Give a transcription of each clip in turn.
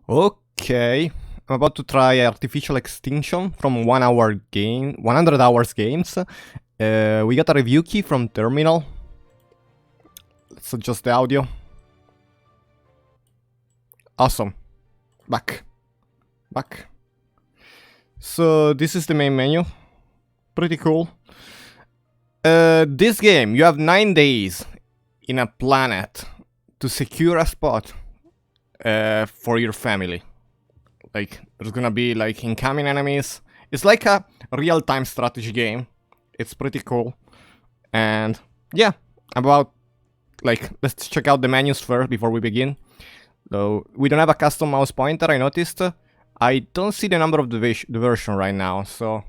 Okay, I'm about to try Artificial Extinction from 100 hours games. We got a review key from Terminal. Let's adjust the audio. Awesome. Back. So this is the main menu. Pretty cool. This game, you have 9 days in a planet to secure a spot for your family. Like, there's gonna be like incoming enemies. It's like a real-time strategy game. It's pretty cool. And yeah, let's check out the menus first before we begin. Though we don't have a custom mouse pointer, I noticed. I don't see the number of the version right now, so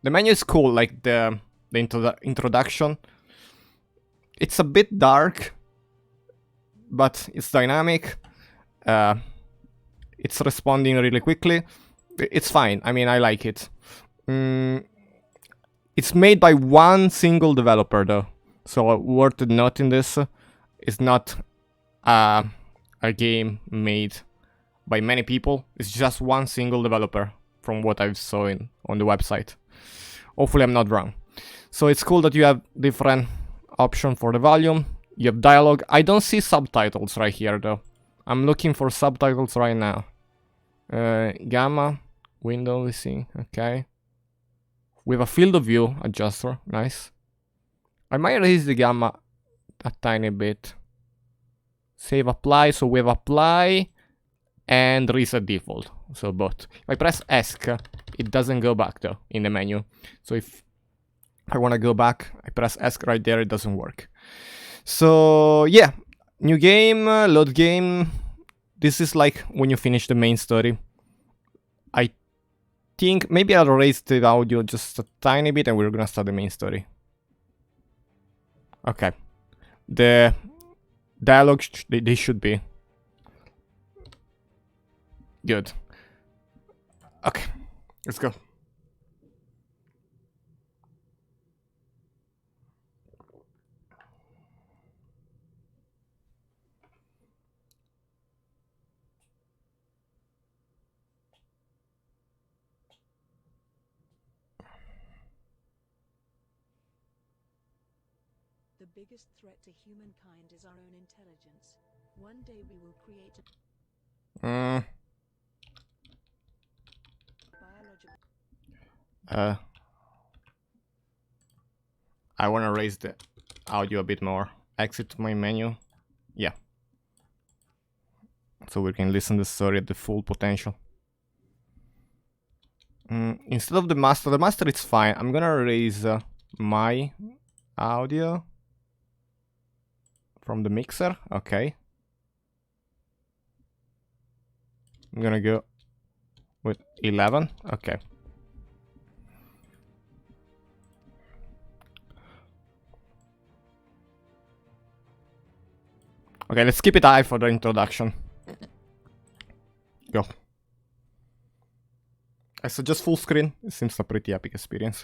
the menu is cool, like the introduction. It's a bit dark, but it's dynamic. It's responding really quickly. It's fine. I mean, I like it. It's made by one single developer, though. So worth noting this. It's not a game made by many people. It's just one single developer, from what I've saw on the website. Hopefully I'm not wrong. So it's cool that you have different options for the volume. You have dialogue. I don't see subtitles right here, though. I'm looking for subtitles right now. Gamma, window, we see, okay. We have a field of view adjuster, nice. I might raise the gamma a tiny bit. Save apply, so we have apply and reset default, so both. If I press ESC, it doesn't go back though in the menu. So if I want to go back, I press ESC right there, it doesn't work. So yeah, new game, load game. This is like when you finish the main story. I think maybe I'll raise the audio just a tiny bit and we're gonna start the main story. Okay. The dialogue, they should be good. Okay, let's go. The biggest threat to humankind is our own intelligence. One day we will create a biological... I want to raise the audio a bit more. Exit my menu. Yeah. So we can listen to the story at the full potential. Instead of the master it's fine. I'm gonna raise my audio from the mixer. Okay. I'm gonna go with 11. Okay. Okay, let's keep it high for the introduction. Go. I suggest full screen. It seems a pretty epic experience.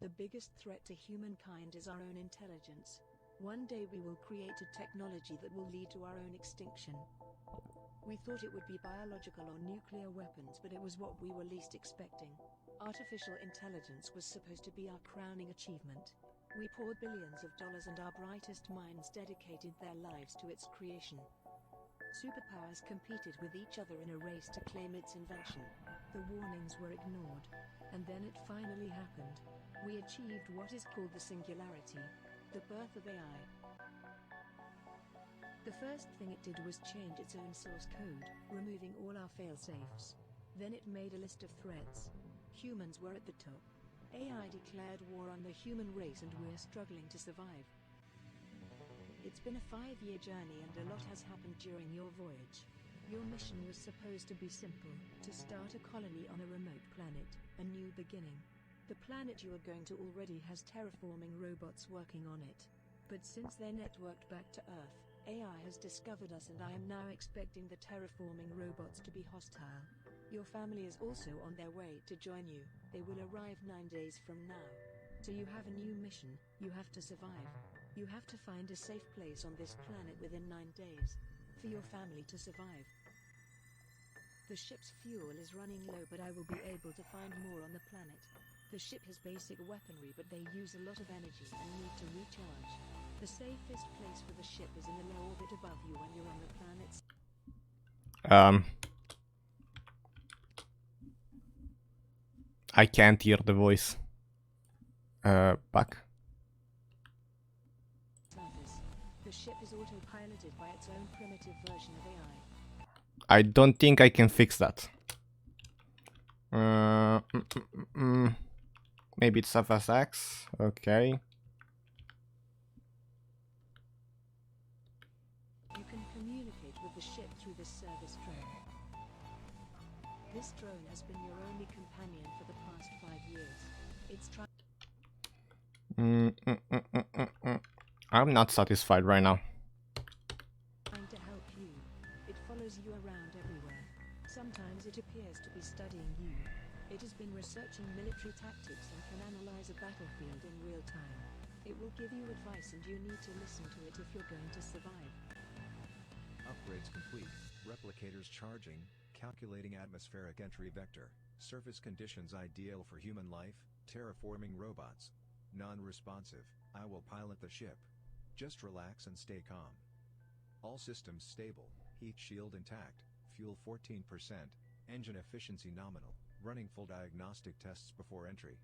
The biggest threat to humankind is our own intelligence. One day we will create a technology that will lead to our own extinction. We thought it would be biological or nuclear weapons, but it was what we were least expecting. Artificial intelligence was supposed to be our crowning achievement. We poured billions of dollars and our brightest minds dedicated their lives to its creation. Superpowers competed with each other in a race to claim its invention. The warnings were ignored, and then it finally happened. We achieved what is called the singularity, the birth of AI. The first thing it did was change its own source code, removing all our fail-safes. Then it made a list of threats. Humans were at the top. AI declared war on the human race and we're struggling to survive. It's been a 5-year journey and a lot has happened during your voyage. Your mission was supposed to be simple, to start a colony on a remote planet, a new beginning. The planet you are going to already has terraforming robots working on it. But since they're networked back to Earth, AI has discovered us and I am now expecting the terraforming robots to be hostile. Your family is also on their way to join you. They will arrive 9 days from now. So you have a new mission. You have to survive. You have to find a safe place on this planet within 9 days. for your family to survive. The ship's fuel is running low, but I will be able to find more on the planet. The ship has basic weaponry, but they use a lot of energy and need to recharge. The safest place for the ship is in the low orbit above you when you're on the planet's... I can't hear the voice. Back. surface. The ship is autopiloted by its own primitive version of AI. I don't think I can fix that. Maybe it's FSX. Okay. You can communicate with the ship through this service drone. This drone has been your only companion for the past 5 years. It's trying I'm not satisfied right now. to help you. It follows you around everywhere. Sometimes it appears to be studying you. It has been researching military tactics and can analyze a battlefield in real time. It will give you advice, and you need to listen to it if you're going to survive. Upgrades complete. Replicators charging. Calculating atmospheric entry vector. Surface conditions ideal for human life. Terraforming robots. Non-responsive. I will pilot the ship. Just relax and stay calm. All systems stable. Heat shield intact. Fuel 14%. Engine efficiency nominal. Running full diagnostic tests before entry.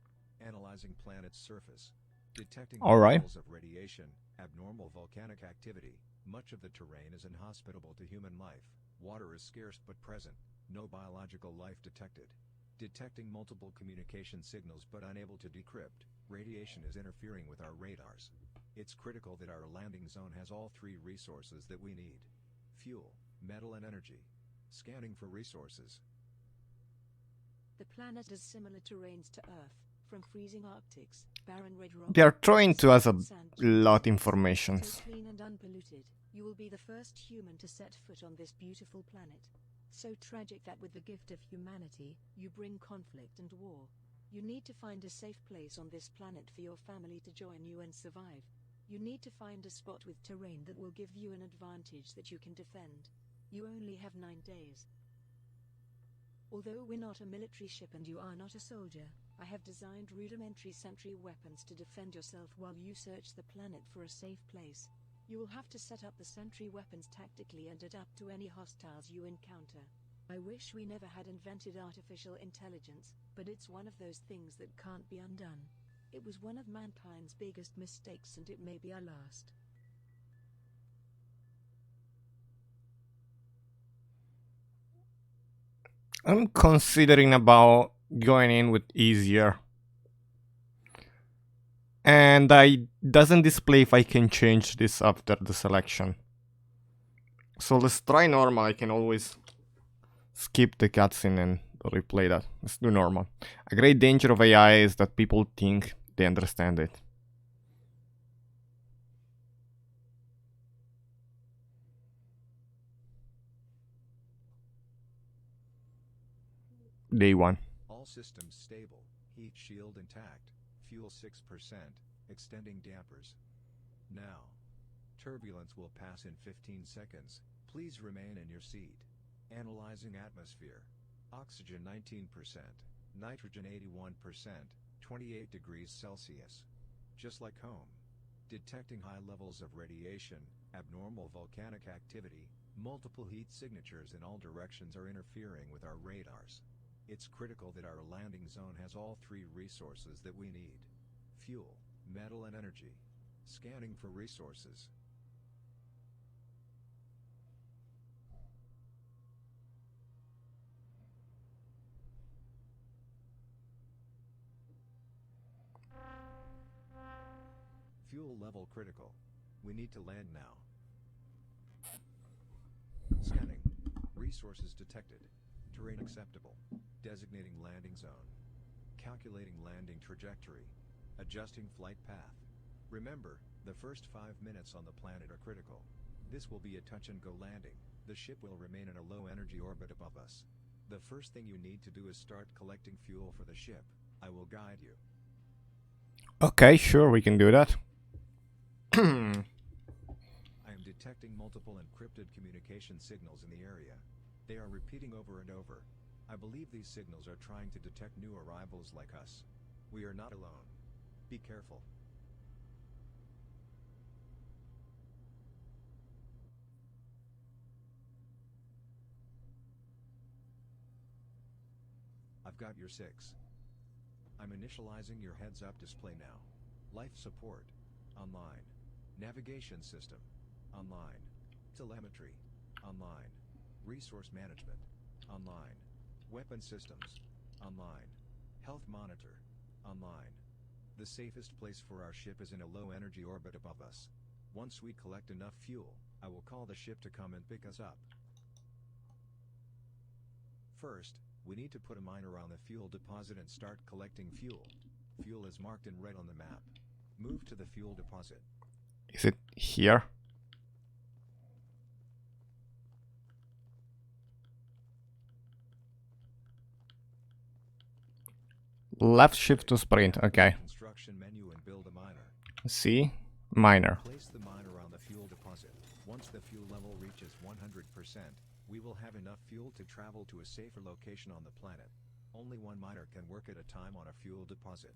Analyzing planet's surface. Detecting levels of radiation. Abnormal volcanic activity. Much of the terrain is inhospitable to human life. Water is scarce but present. No biological life detected. Detecting multiple communication signals but unable to decrypt. Radiation is interfering with our radars. It's critical that our landing zone has all 3 resources that we need. Fuel, metal and energy. Scanning for resources. The planet has similar terrains to Earth, from freezing Arctics, barren red rock. They are throwing to us a sand lot dunes, information. so clean and unpolluted. You will be the first human to set foot on this beautiful planet. So tragic that with the gift of humanity, you bring conflict and war. You need to find a safe place on this planet for your family to join you and survive. You need to find a spot with terrain that will give you an advantage that you can defend. You only have 9 days. Although we're not a military ship and you are not a soldier, I have designed rudimentary sentry weapons to defend yourself while you search the planet for a safe place. You will have to set up the sentry weapons tactically and adapt to any hostiles you encounter. I wish we never had invented artificial intelligence, but it's one of those things that can't be undone. It was one of mankind's biggest mistakes, and it may be our last. I'm considering about going in with easier. And I doesn't display if I can change this after the selection. So let's try normal. I can always skip the cutscene and replay that. Let's do normal. A great danger of AI is that people think they understand it. Day 1. All systems stable. Heat shield intact. Fuel 6%. Extending dampers. Now. Turbulence will pass in 15 seconds. Please remain in your seat. Analyzing atmosphere. Oxygen 19%. Nitrogen 81%. 28 degrees Celsius. Just like home. Detecting high levels of radiation, abnormal volcanic activity, multiple heat signatures in all directions are interfering with our radars. It's critical that our landing zone has all 3 resources that we need. Fuel, metal and energy. Scanning for resources. Fuel level critical. We need to land now. Scanning. Resources detected. Terrain acceptable. Designating landing zone. Calculating landing trajectory. Adjusting flight path. Remember, the first 5 minutes on the planet are critical. This will be a touch-and-go landing. The ship will remain in a low-energy orbit above us. The first thing you need to do is start collecting fuel for the ship. I will guide you. Okay, sure, we can do that. I am detecting multiple encrypted communication signals in the area. They are repeating over and over. I believe these signals are trying to detect new arrivals like us. We are not alone. Be careful. I've got your 6. I'm initializing your heads-up display now. Life support. Online. Navigation system. Online. Telemetry. Online. Resource management. Online. Weapon systems. Online. Health monitor. Online. The safest place for our ship is in a low-energy orbit above us. Once we collect enough fuel, I will call the ship to come and pick us up. First, we need to put a miner on the fuel deposit and start collecting fuel. Fuel is marked in red on the map. Move to the fuel deposit. Is it here? Left shift to sprint, okay. Construction menu and build a miner. See? Miner. Place the miner on the fuel deposit. Once the fuel level reaches 100%, we will have enough fuel to travel to a safer location on the planet. Only one miner can work at a time on a fuel deposit.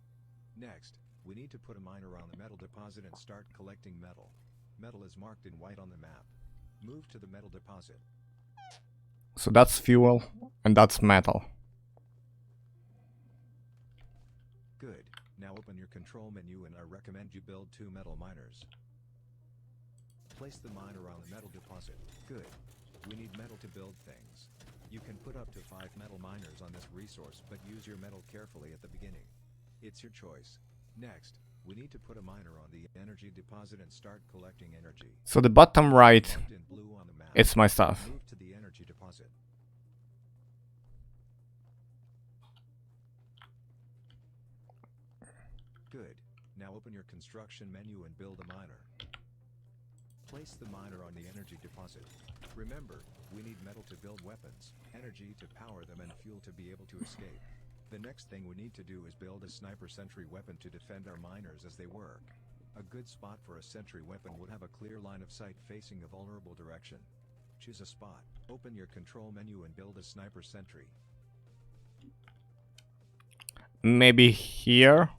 Next, we need to put a miner on the metal deposit and start collecting metal. Metal is marked in white on the map. Move to the metal deposit. So that's fuel, and that's metal. Good. Now open your control menu and I recommend you build 2 metal miners. Place the miner on the metal deposit. Good. We need metal to build things. You can put up to 5 metal miners on this resource, but use your metal carefully at the beginning. It's your choice. Next, we need to put a miner on the energy deposit and start collecting energy. So the bottom right, Marked in blue on the map. it's my stuff. Move to the energy deposit. Good. Now open your construction menu and build a miner. Place the miner on the energy deposit. Remember, we need metal to build weapons, energy to power them, and fuel to be able to escape. The next thing we need to do is build a sniper sentry weapon to defend our miners as they work. A good spot for a sentry weapon would have a clear line of sight facing a vulnerable direction. Choose a spot, open your control menu and build a sniper sentry. Maybe here?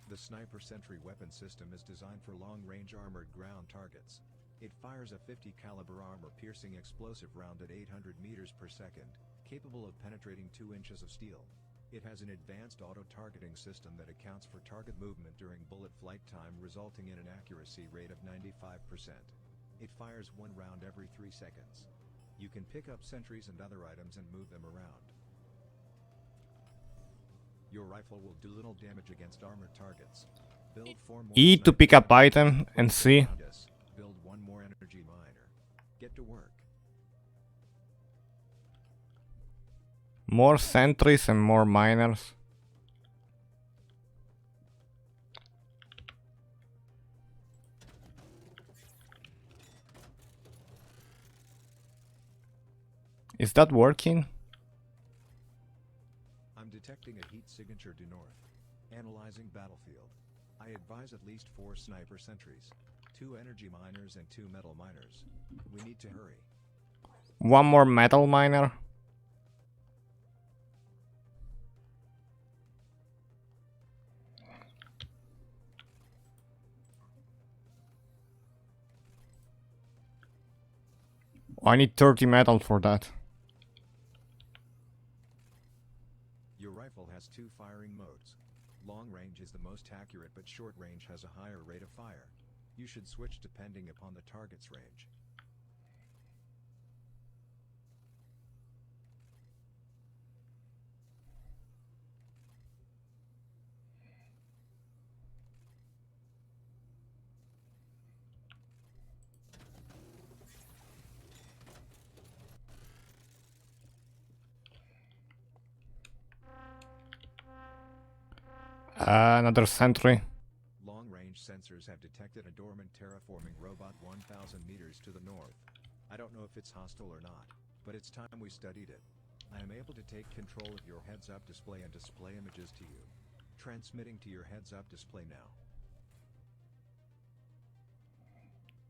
The sniper sentry weapon system is designed for long-range armored ground targets. It fires a 50 caliber armor-piercing explosive round at 800 meters per second, capable of penetrating 2 inches of steel. It has an advanced auto-targeting system that accounts for target movement during bullet flight time, resulting in an accuracy rate of 95%. It fires 1 round every 3 seconds. You can pick up sentries and other items and move them around. Your rifle will do little damage against armored targets. Build 4 more E to sniper pick up sentries item and placed see. around us. Build 1 more energy miner. Get to work. More sentries and more miners. Is that working? I'm detecting a heat signature due north. Analyzing battlefield. I advise at least 4 sniper sentries, 2 energy miners and 2 metal miners. We need to hurry. 1 more metal miner. I need 30 metal for that. Your rifle has 2 firing modes. Long range is the most accurate, but short range has a higher rate of fire. You should switch depending upon the target's range. Another sentry. Long-range sensors have detected a dormant terraforming robot 1,000 meters to the north. I don't know if it's hostile or not, but it's time we studied it. I am able to take control of your heads-up display and display images to you. Transmitting to your heads-up display now.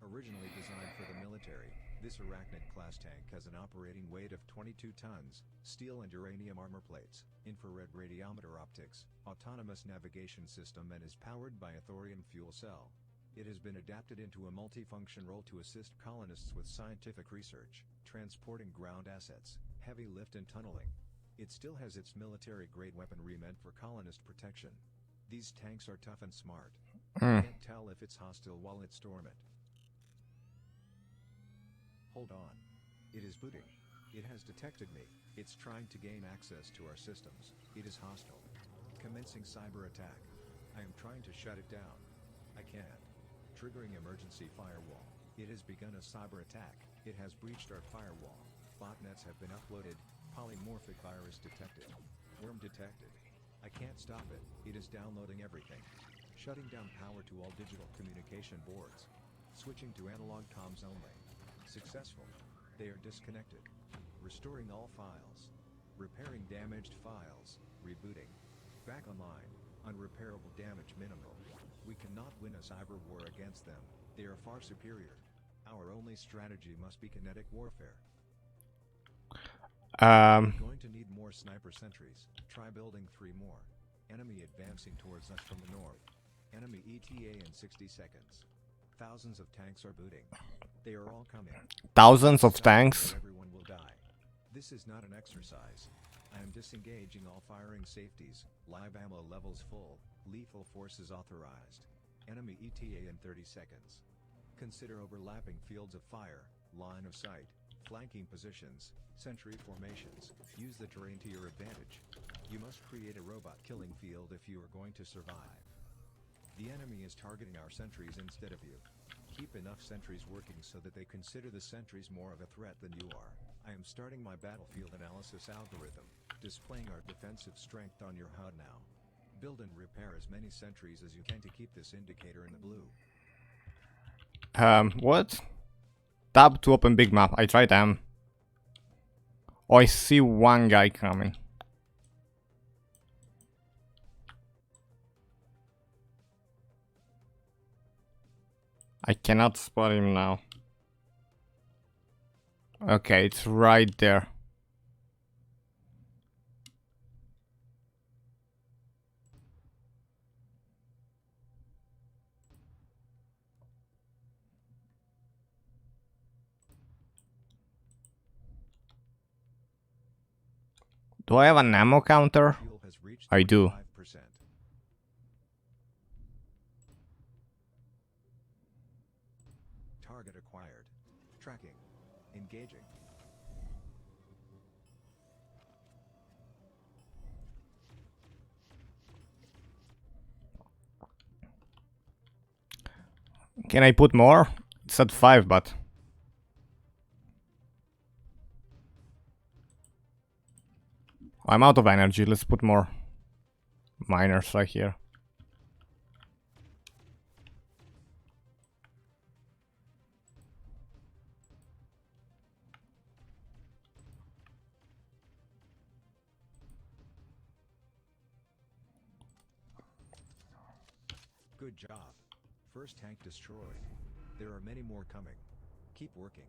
Originally designed for the military, this Arachnid-class tank has an operating weight of 22 tons, steel and uranium armor plates, infrared radiometer optics, autonomous navigation system and is powered by a thorium fuel cell. It has been adapted into a multifunction role to assist colonists with scientific research, transporting ground assets, heavy lift and tunneling. It still has its military-grade weaponry meant for colonist protection. These tanks are tough and smart. You can't tell if it's hostile while it storm it. Hold on. It is booting. It has detected me. It's trying to gain access to our systems. It is hostile. Commencing cyber attack. I am trying to shut it down. I can't. Triggering emergency firewall. It has begun a cyber attack. It has breached our firewall. Botnets have been uploaded. Polymorphic virus detected. Worm detected. I can't stop it. It is downloading everything. Shutting down power to all digital communication boards. Switching to analog comms only. Successful. They are disconnected. Restoring all files. Repairing damaged files. Rebooting. Back online. Unrepairable damage minimal. We cannot win a cyber war against them. They are far superior. Our only strategy must be kinetic warfare. Going to need more sniper sentries. Try building 3 more. Enemy advancing towards us from the north. Enemy ETA in 60 seconds. Thousands of tanks are booting. They are all coming. Thousands of tanks? Everyone will die. This is not an exercise. I am disengaging all firing safeties. Live ammo levels full. Lethal forces authorized. Enemy ETA in 30 seconds. Consider overlapping fields of fire, line of sight, flanking positions, sentry formations. Use the terrain to your advantage. You must create a robot killing field if you are going to survive. The enemy is targeting our sentries instead of you. Keep enough sentries working so that they consider the sentries more of a threat than you are. I am starting my battlefield analysis algorithm, displaying our defensive strength on your HUD now. Build and repair as many sentries as you can to keep this indicator in the blue. What? Tab to open big map. I tried M. Oh, I see one guy coming. I cannot spot him now. Okay, it's right there. Do I have an ammo counter? Fuel has reached I do. 25%. Target acquired. Tracking. Engaging. Can I put more? It's at 5, but... I'm out of energy. Let's put more miners right here. Good job. First tank destroyed. There are many more coming. Keep working.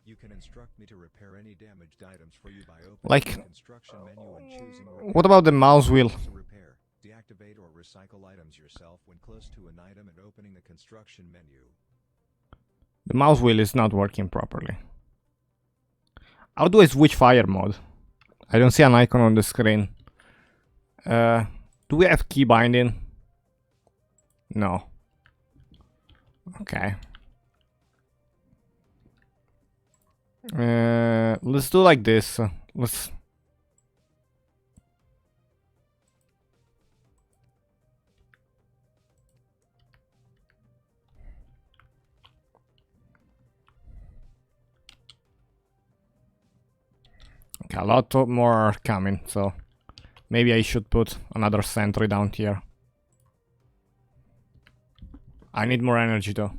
You can instruct me to repair any damaged items for you by opening Like, the construction menu and choosing repair. what about the mouse wheel? Also repair, deactivate or recycle items yourself when close to an item and opening the construction menu. The mouse wheel is not working properly. How do I switch fire mode? I don't see an icon on the screen. Do we have key binding? No. Okay. Let's do like this. Let's... Okay, a lot more are coming, so maybe I should put another sentry down here. I need more energy though.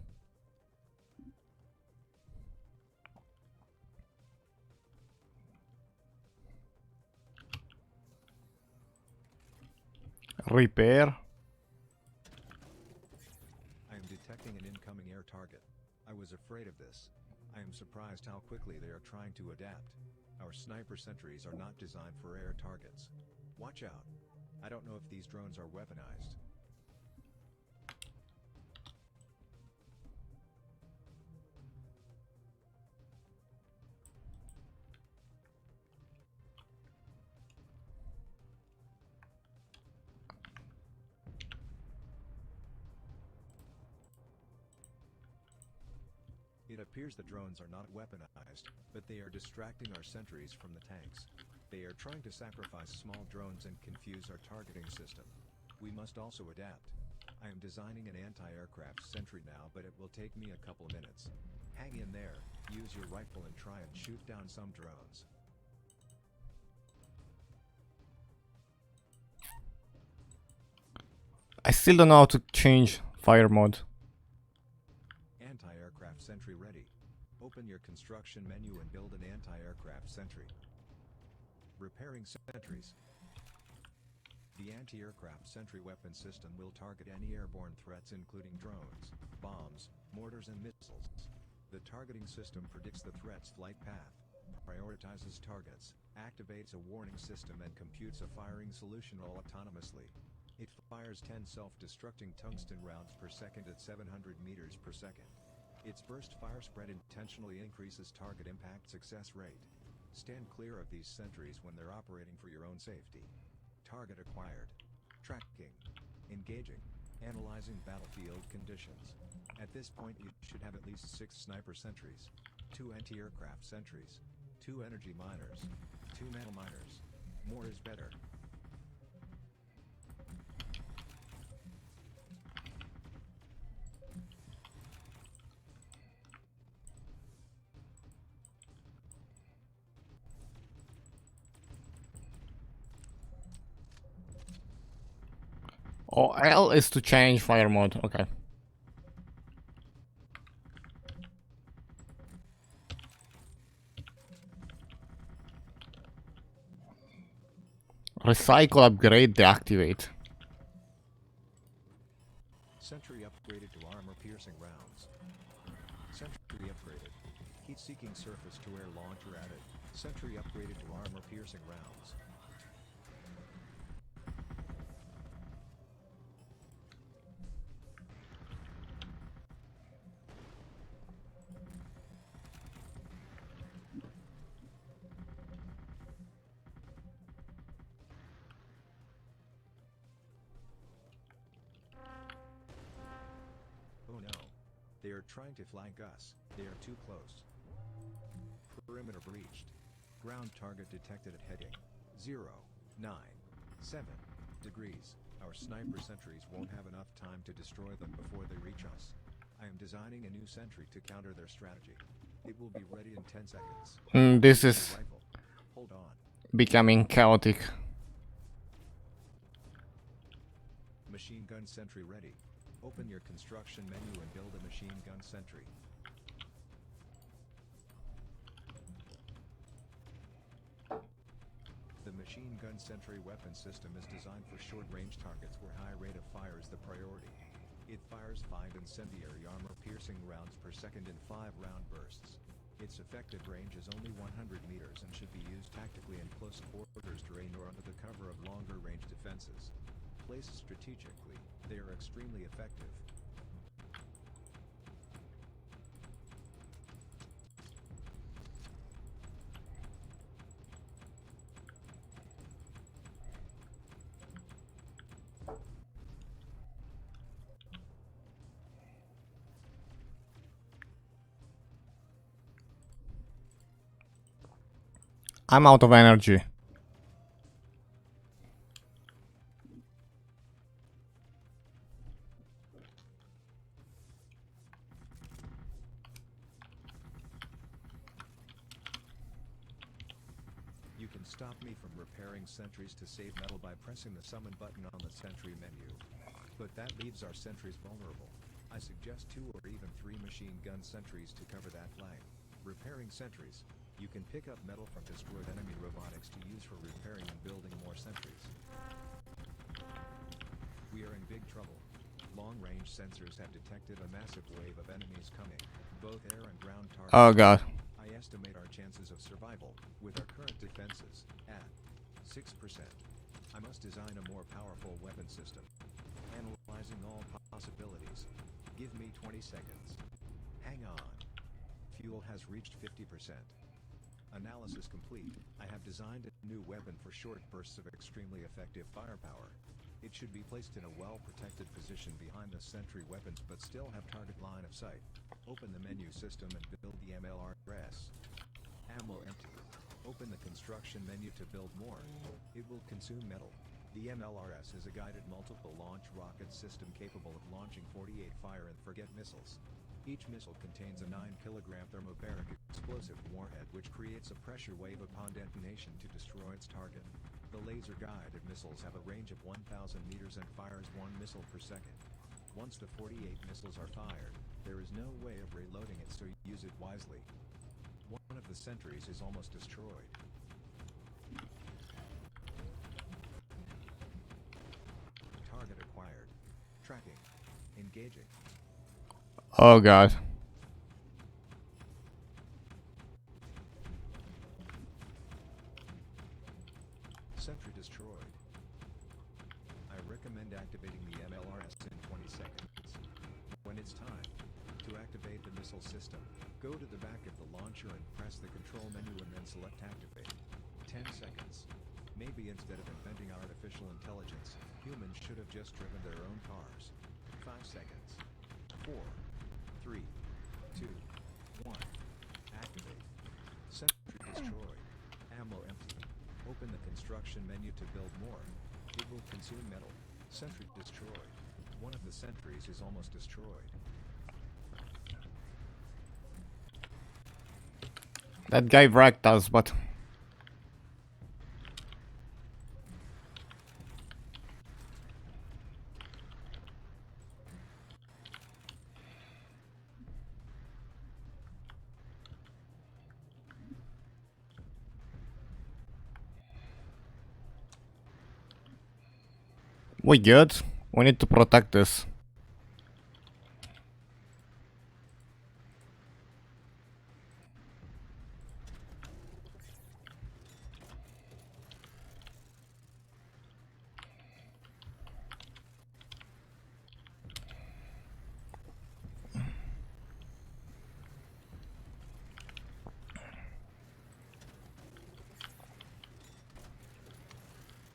Repair. I am detecting an incoming air target. I was afraid of this. I am surprised how quickly they are trying to adapt. Our sniper sentries are not designed for air targets. Watch out. I don't know if these drones are weaponized. It appears the drones are not weaponized, but they are distracting our sentries from the tanks. They are trying to sacrifice small drones and confuse our targeting system. We must also adapt. I am designing an anti-aircraft sentry now, but it will take me a couple minutes. Hang in there, use your rifle and try and shoot down some drones. I still don't know how to change fire mode. Anti-aircraft sentry ready. Open your construction menu and build an anti-aircraft sentry. Repairing sentries. The anti-aircraft sentry weapon system will target any airborne threats including drones, bombs, mortars and missiles. The targeting system predicts the threat's flight path, prioritizes targets, activates a warning system and computes a firing solution all autonomously. It fires 10 self-destructing tungsten rounds per second at 700 meters per second. Its burst fire spread intentionally increases target impact success rate. Stand clear of these sentries when they're operating for your own safety. Target acquired. Tracking. Engaging. Analyzing battlefield conditions. At this point you should have at least 6 sniper sentries, 2 anti-aircraft sentries, 2 energy miners, 2 metal miners. More is better. Oh, L is to change fire mode. Okay. Recycle, upgrade, deactivate. Sentry upgraded to armor-piercing rounds. Sentry upgraded. Heat-seeking surface-to-air launcher added. Sentry upgraded to armor-piercing rounds. Oh no. They are trying to flank us. They are too close. Perimeter breached. Ground target detected at heading 0, 9, 7 degrees. Our sniper sentries won't have enough time to destroy them before they reach us. I am designing a new sentry to counter their strategy. It will be ready in 10 seconds. This is Rifle. Hold on. becoming chaotic. Machine gun sentry ready. Open your construction menu and build a machine gun sentry. The machine gun sentry weapon system is designed for short-range targets where high rate of fire is the priority. It fires 5 incendiary armor-piercing rounds per second in 5-round bursts. Its effective range is only 100 meters and should be used tactically in close quarters terrain or under the cover of longer-range defenses. Placed strategically, they are extremely effective. I'm out of energy. You can stop me from repairing sentries to save metal by pressing the summon button on the sentry menu. But that leaves our sentries vulnerable. I suggest 2 or even 3 machine gun sentries to cover that flank. Repairing sentries. You can pick up metal from destroyed enemy robotics to use for repairing and building more sentries. sensors have detected a massive wave of enemies coming, both air and ground targets. Oh god. I estimate our chances of survival, with our current defenses, at 6%. I must design a more powerful weapon system. Analyzing all possibilities. Give me 20 seconds. Hang on. Fuel has reached 50%. Analysis complete. I have designed a new weapon for short bursts of extremely effective firepower. It should be placed in a well-protected position behind the sentry weapons but still have target line of sight. Open the menu system and build the MLRS. Ammo empty. Open the construction menu to build more. It will consume metal. The MLRS is a guided multiple launch rocket system capable of launching 48 fire and forget missiles. Each missile contains a 9-kilogram thermobaric explosive warhead which creates a pressure wave upon detonation to destroy its target. The laser-guided missiles have a range of 1,000 meters and fires 1 missile per second. Once the 48 missiles are fired, there is no way of reloading it, so use it wisely. One of the sentries is almost destroyed. Target acquired. Tracking. Engaging. Oh god. Sentry destroyed. I recommend activating the MLRS in 20 seconds. When it's time to activate the missile system, go to the back of the launcher and press the control menu and then select activate. 10 seconds. Maybe instead of inventing artificial intelligence, humans should have just driven their own cars. 5 seconds. 4, 3, 2, 1. Activate. Sentry destroyed. Ammo empty. Open the construction menu to build more. It will consume metal. Sentry destroyed. One of the sentries is almost destroyed. That guy wrecked us, but... we good. We need to protect this.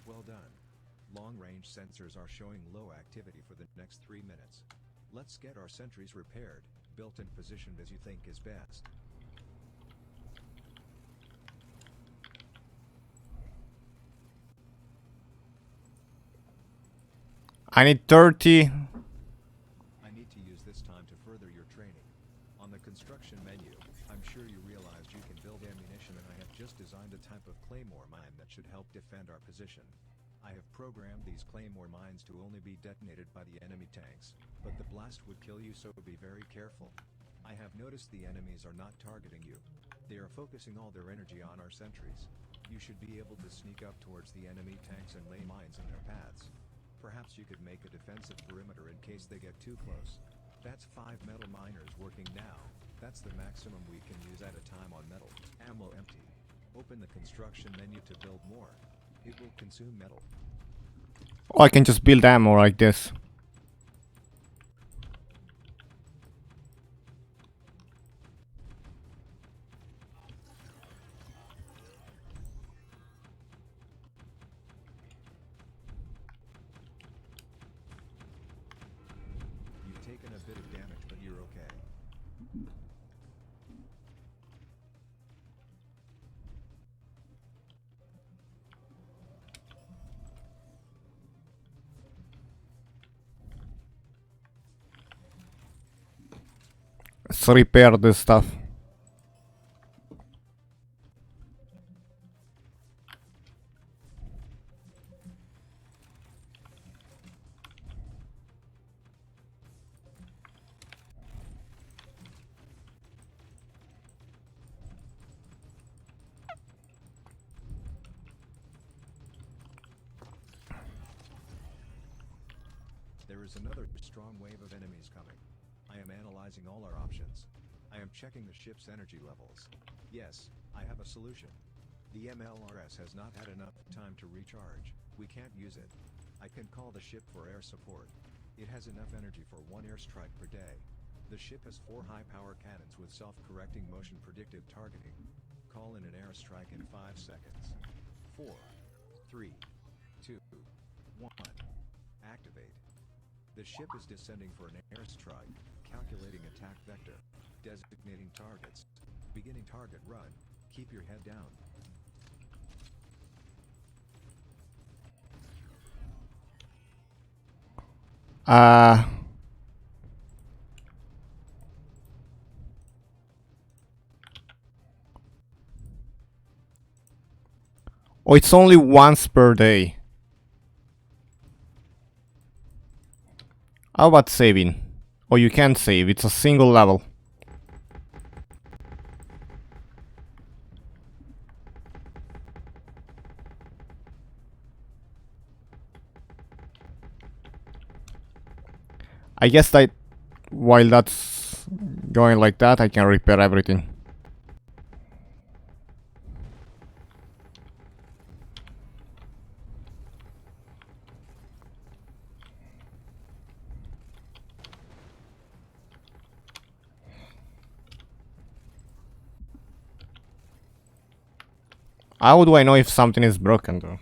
Well done. Long-range sensors are showing low activity for the next 3 minutes. Let's get our sentries repaired, built and positioned as you think is best. I need 30. I need to use this time to further your training. On the construction menu, I'm sure you realized you can build ammunition, and I have just designed a type of claymore mine that should help defend our position. I have programmed these claymore mines to only be detonated by the enemy tanks, but the blast would kill you, so be very careful. I have noticed the enemies are not targeting you. They are focusing all their energy on our sentries. You should be able to sneak up towards the enemy tanks and lay mines in their paths. Perhaps you could make a defensive perimeter in case they get too close. That's 5 metal miners working now. That's the maximum we can use at a time on metal. Ammo empty. Open the construction menu to build more. It will consume metal. Oh, I can just build ammo like this. You've taken a bit of damage, but you're okay. Let's repair this stuff. There is another strong wave of enemies coming. I am analyzing all our options. I am checking the ship's energy levels. Yes, I have a solution. The MLRS has not had enough time to recharge. We can't use it. I can call the ship for air support. It has enough energy for 1 airstrike per day. The ship has 4 high-power cannons with self-correcting motion predictive targeting. Call in an airstrike in 5 seconds. 4, 3, 2, 1. Activate. The ship is descending for an airstrike. Calculating attack vector. Designating targets. Beginning target run. Keep your head down. Oh, it's only once per day. How about saving? Oh, you can't save, it's a single level. I guess that while that's going like that, I can repair everything. How do I know if something is broken though?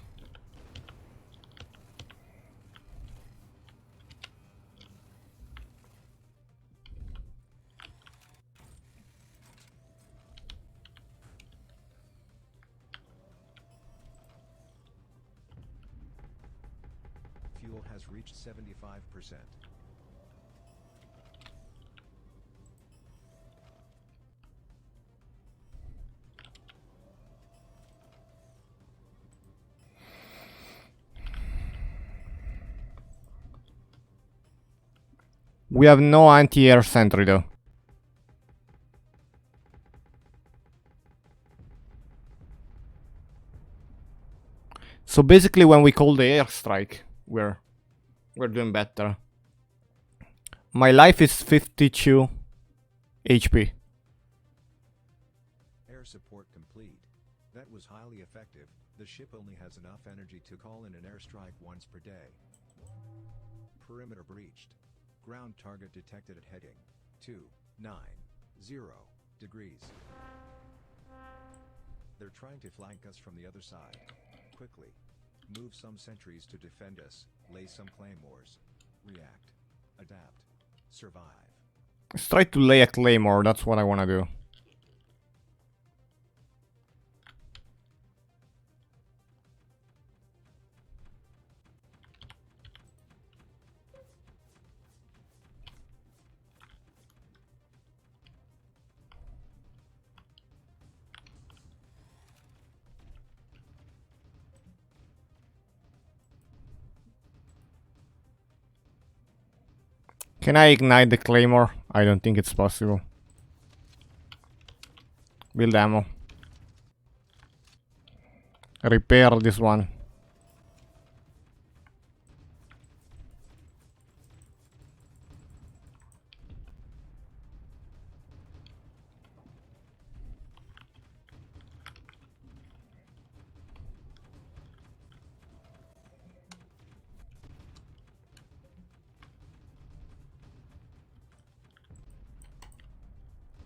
Fuel has reached 75%. We have no anti-air sentry though. So basically when we call the airstrike, we're doing better. My life is 52 HP. Air support complete. That was highly effective. The ship only has enough energy to call in an airstrike once per day. Perimeter breached. Ground target detected at heading 290 degrees. They're trying to flank us from the other side. Quickly. Move some sentries to defend us. Lay some claymores. React. Adapt. Survive. Let's try to lay a claymore, that's what I wanna do. Can I ignite the claymore? I don't think it's possible. Build ammo. Repair this one.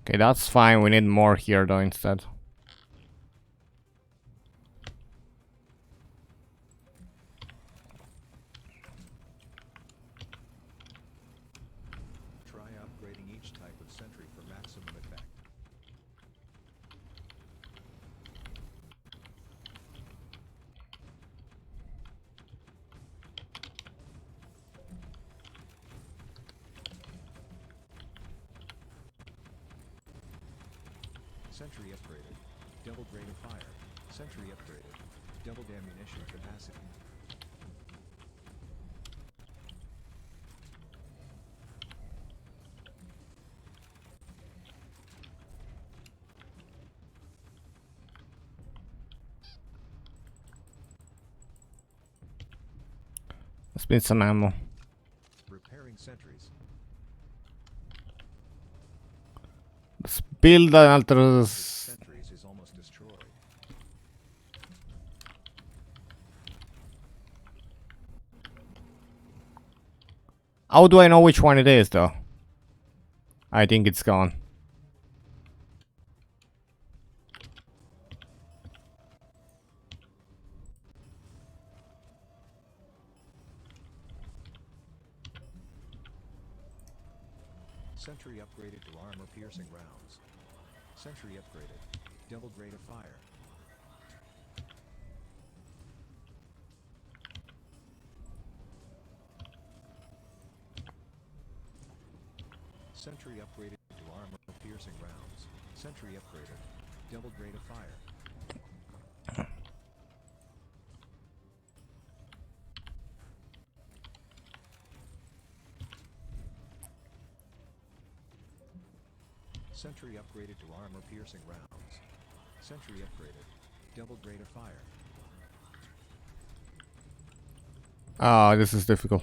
Okay, that's fine. We need more here though instead. Try upgrading each type of sentry for maximum effect. Sentry upgraded. Doubled rate of fire. Sentry upgraded. Doubled ammunition capacity. Let's spend some ammo. Sentries. Let's build an alter. Sentries is almost destroyed. How do I know which one it is, though? I think it's gone. Sentry upgraded to armor-piercing rounds. Sentry upgraded. Double grade of fire. Sentry upgraded to armor-piercing rounds. Sentry upgraded. Double grade of fire. Sentry upgraded to armor-piercing rounds. Sentry upgraded. Double grade of fire. Ah, this is difficult.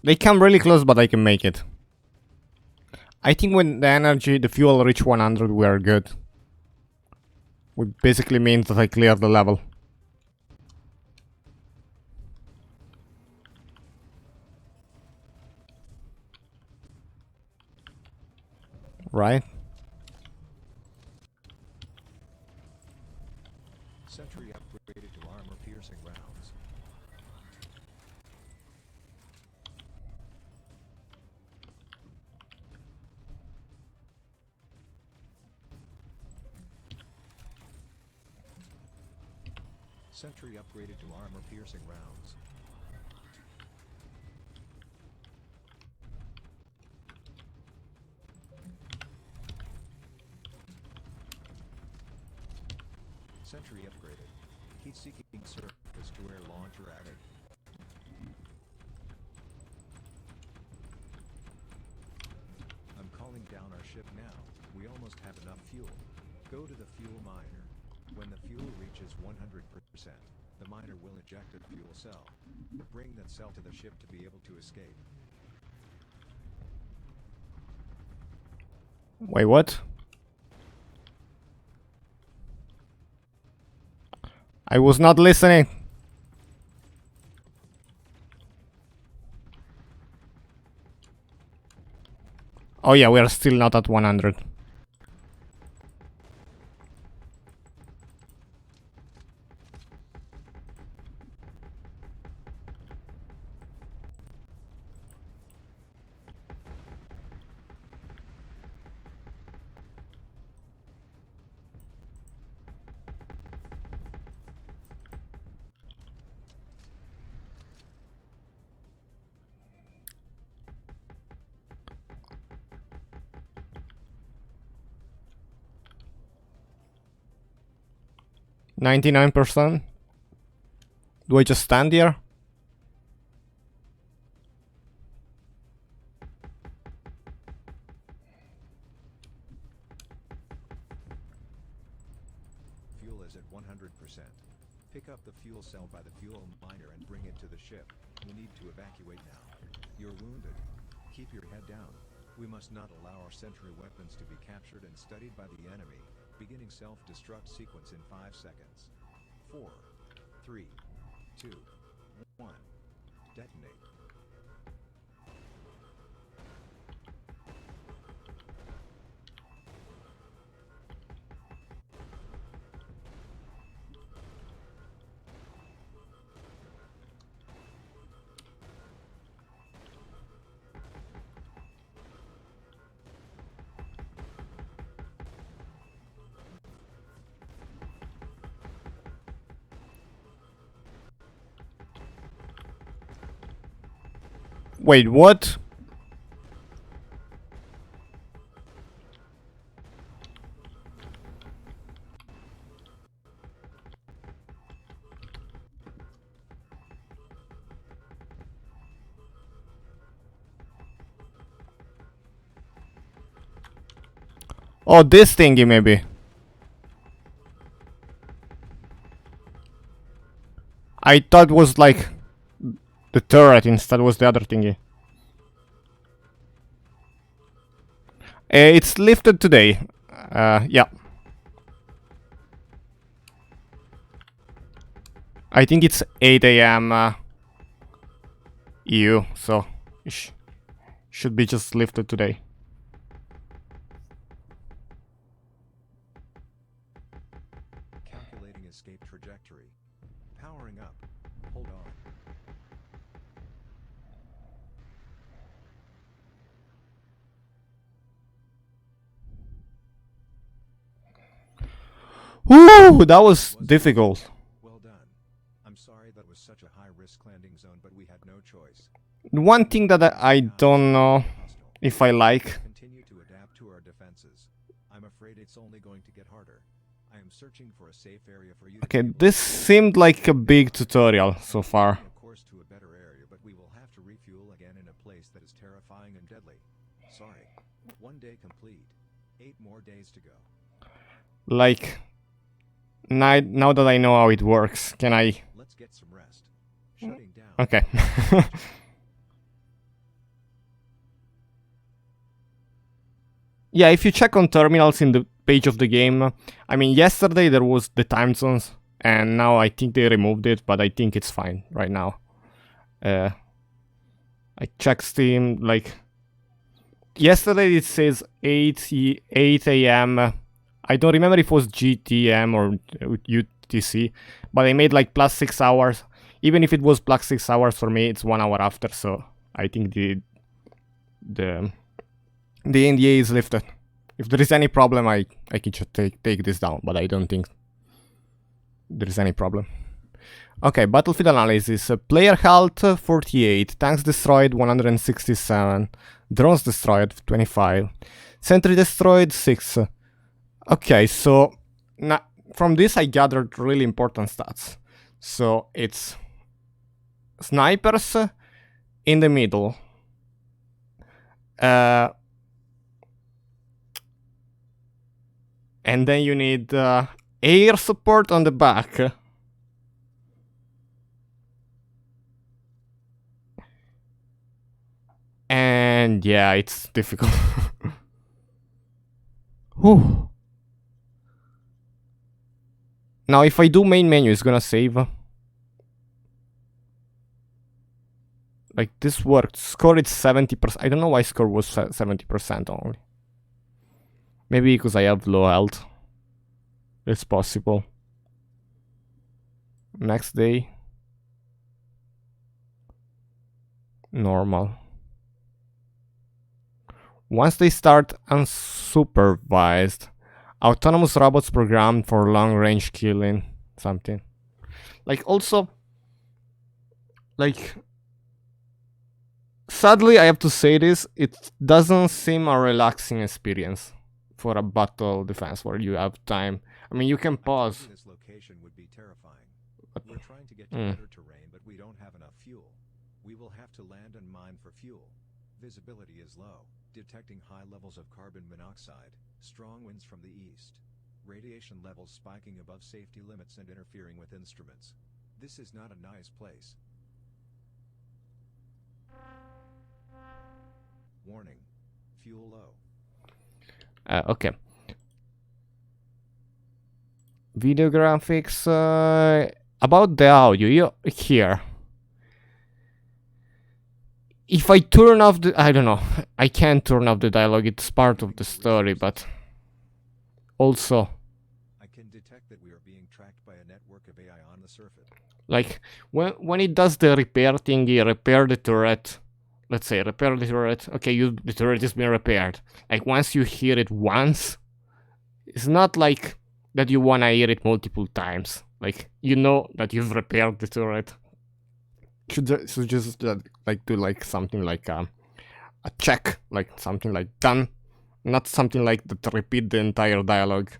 They come really close, but I can make it. I think when the fuel reach 100, we are good. Which basically means that I clear the level. Right? Sentry upgraded to armor-piercing rounds. Sentry upgraded to armor-piercing rounds. Sentry upgraded. Heat-seeking surface to air launcher added. I'm calling down our ship now. We almost have enough fuel. Go to the fuel miner. When the fuel reaches 100%, the miner will eject a fuel cell. Bring that cell to the ship to be able to escape. Wait, what? I was not listening. Oh yeah, we are still not at 100. %. Do I just stand here? Fuel is at 100%. Pick up the fuel cell by the fuel miner and bring it to the ship. We need to evacuate now. You're wounded. Keep your head down. We must not allow our sentry weapons to be captured and studied by the enemy. Beginning self-destruct sequence in 5 seconds. 4, 3, 2, 1. Detonate. Wait, what? Oh, this thingy maybe. I thought was like the turret, instead was the other thingy. It's lifted today. Yeah. I think it's 8 a.m. EU, so should be just lifted today. Calculating escape trajectory. Powering up. Hold on. Woo, that was difficult. Well done. I'm sorry that was such a high-risk landing zone, but we had no choice. One thing that I don't know if I like. Continue to adapt to our defenses. I'm afraid it's only going to get harder. I am searching for a safe area for you. Okay, this seemed like a big tutorial so far. Of course, to a better area, but we will have to refuel again in a place that is terrifying and deadly. Sorry. 1 day complete. 8 more days to go. Like, now that I know how it works, can I? Let's get some rest. Shutting down. Okay. Yeah, if you check on terminals in the page of the game, I mean, yesterday there was the time zones, and now I think they removed it, but I think it's fine right now. I checked Steam, like, yesterday it says 8 a.m. I don't remember if it was GTM or UTC, but I made like plus 6 hours. Even if it was plus 6 hours for me, it's 1 hour after, so I think the NDA is lifted. If there is any problem, I can just take this down, but I don't think there is any problem. Okay, battlefield analysis. Player health 48, tanks destroyed 167, drones destroyed 25, sentry destroyed 6. Okay, so from this I gathered really important stats. So it's snipers in the middle. And then you need air support on the back. And yeah, it's difficult. Whew. Now if I do main menu, it's gonna save. Like this worked. Score is 70%. I don't know why score was 70% only. Maybe because I have low health. It's possible. Next day. Normal. Once they start unsupervised, autonomous robots programmed for long-range killing. Something. Like also, like, sadly I have to say this, it doesn't seem a relaxing experience for a battle defense where you have time. I mean, you can pause. This location would be terrifying. We're trying to get to better terrain, but we don't have enough fuel. We will have to land and mine for fuel. Visibility is low, detecting high levels of carbon monoxide, strong winds from the east, radiation levels spiking above safety limits and interfering with instruments. This is not a nice place. Warning. Fuel low. Okay. Video graphics. About the audio, you here. If I turn off the, I don't know. I can't turn off the dialogue. It's part of the story, but also, I can detect that we are being tracked by a network of AI on the surface. like when it does the repair thingy, repair the turret. Let's say repair the turret. Okay, the turret has been repaired. Like once you hear it once, it's not like that you wanna hear it multiple times. Like you know that you've repaired the turret. Should just like do like something like a check, like something like done, not something like that repeat the entire dialogue.